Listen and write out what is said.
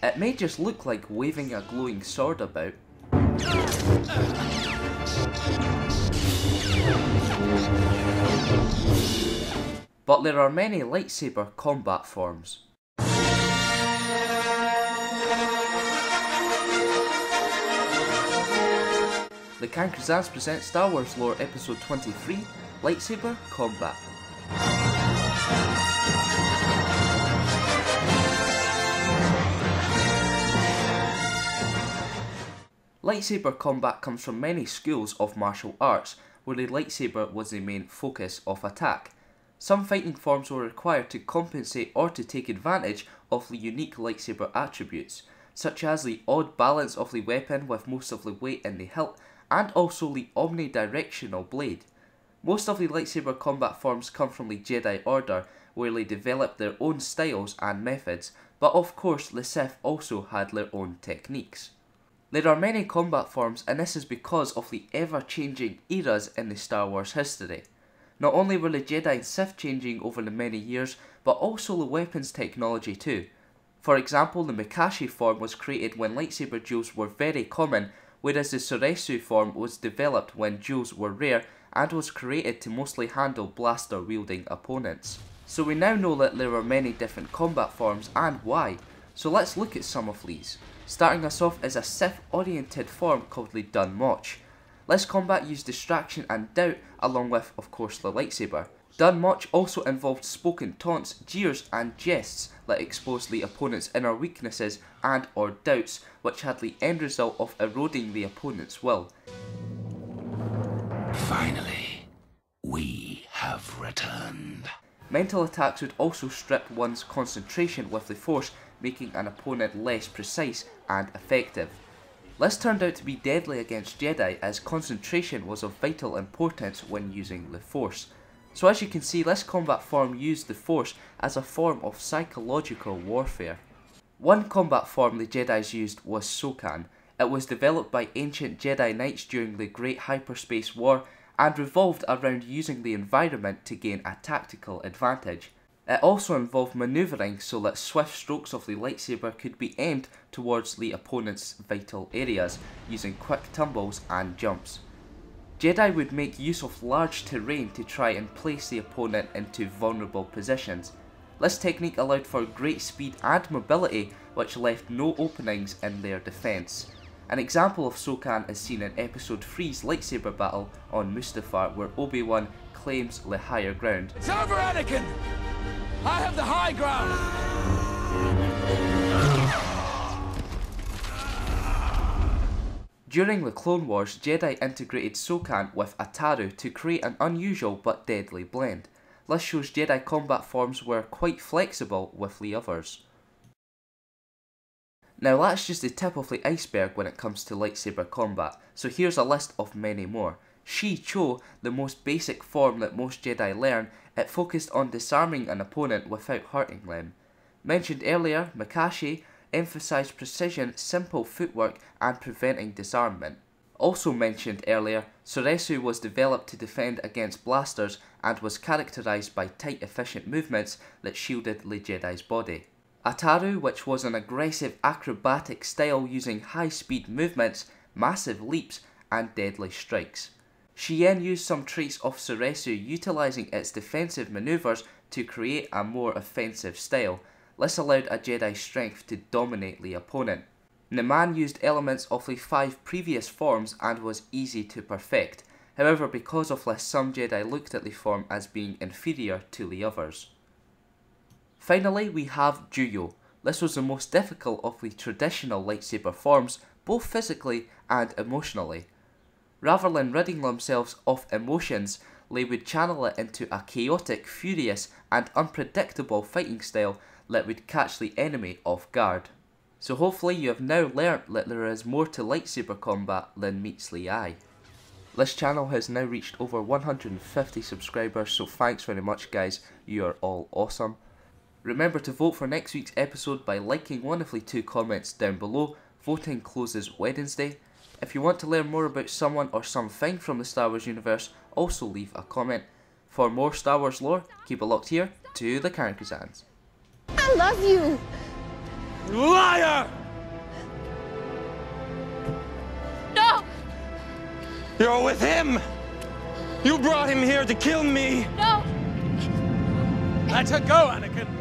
It may just look like waving a glowing sword about, but there are many lightsaber combat forms. The XXIII presents Star Wars Lore Episode 23, Lightsaber Combat. Lightsaber combat comes from many schools of martial arts, where the lightsaber was the main focus of attack. Some fighting forms were required to compensate or to take advantage of the unique lightsaber attributes, such as the odd balance of the weapon with most of the weight in the hilt, and also the omnidirectional blade. Most of the lightsaber combat forms come from the Jedi Order, where they developed their own styles and methods, but of course the Sith also had their own techniques. There are many combat forms, and this is because of the ever-changing eras in the Star Wars history. Not only were the Jedi and Sith changing over the many years, but also the weapons technology too. For example, the Makashi form was created when lightsaber duels were very common, whereas the Soresu form was developed when duels were rare and was created to mostly handle blaster-wielding opponents. So we now know that there are many different combat forms and why, so let's look at some of these. Starting us off is a Sith-oriented form called the Dun Moch. This combat used distraction and doubt along with, of course, the lightsaber. Dun Moch also involved spoken taunts, jeers and jests that exposed the opponent's inner weaknesses and or doubts, which had the end result of eroding the opponent's will. Finally, we have returned. Mental attacks would also strip one's concentration with the Force, making an opponent less precise and effective. This turned out to be deadly against Jedi, as concentration was of vital importance when using the Force. So as you can see, this combat form used the Force as a form of psychological warfare. One combat form the Jedis used was Sokan. It was developed by ancient Jedi Knights during the Great Hyperspace War and revolved around using the environment to gain a tactical advantage. It also involved manoeuvring so that swift strokes of the lightsaber could be aimed towards the opponent's vital areas, using quick tumbles and jumps. Jedi would make use of large terrain to try and place the opponent into vulnerable positions. This technique allowed for great speed and mobility, which left no openings in their defence. An example of Sokan is seen in Episode 3's lightsaber battle on Mustafar, where Obi-Wan claims the higher ground. It's over, Anakin! I have the high ground! During the Clone Wars, Jedi integrated Sokan with Ataru to create an unusual but deadly blend. This shows Jedi combat forms were quite flexible with the others. Now that's just the tip of the iceberg when it comes to lightsaber combat, so here's a list of many more. Shi-Cho, the most basic form that most Jedi learn, it focused on disarming an opponent without hurting them. Mentioned earlier, Makashi emphasised precision, simple footwork and preventing disarmament. Also mentioned earlier, Soresu was developed to defend against blasters and was characterised by tight efficient movements that shielded the Jedi's body. Ataru, which was an aggressive acrobatic style using high speed movements, massive leaps and deadly strikes. Shien used some traits of Soresu, utilising its defensive manoeuvres to create a more offensive style. This allowed a Jedi's strength to dominate the opponent. Neman used elements of the 5 previous forms and was easy to perfect. However, because of this, some Jedi looked at the form as being inferior to the others. Finally, we have Juyo. This was the most difficult of the traditional lightsaber forms, both physically and emotionally. Rather than ridding themselves of emotions, they would channel it into a chaotic, furious and unpredictable fighting style that would catch the enemy off guard. So hopefully you have now learnt that there is more to lightsaber combat than meets the eye. This channel has now reached over 150 subscribers, so thanks very much guys, you are all awesome. Remember to vote for next week's episode by liking one of the 2 comments down below. Voting closes Wednesday. If you want to learn more about someone or something from the Star Wars universe, also leave a comment. For more Star Wars lore, keep it locked here to the XXIII. I love you! Liar! No! You're with him! You brought him here to kill me! No! Let her go, Anakin!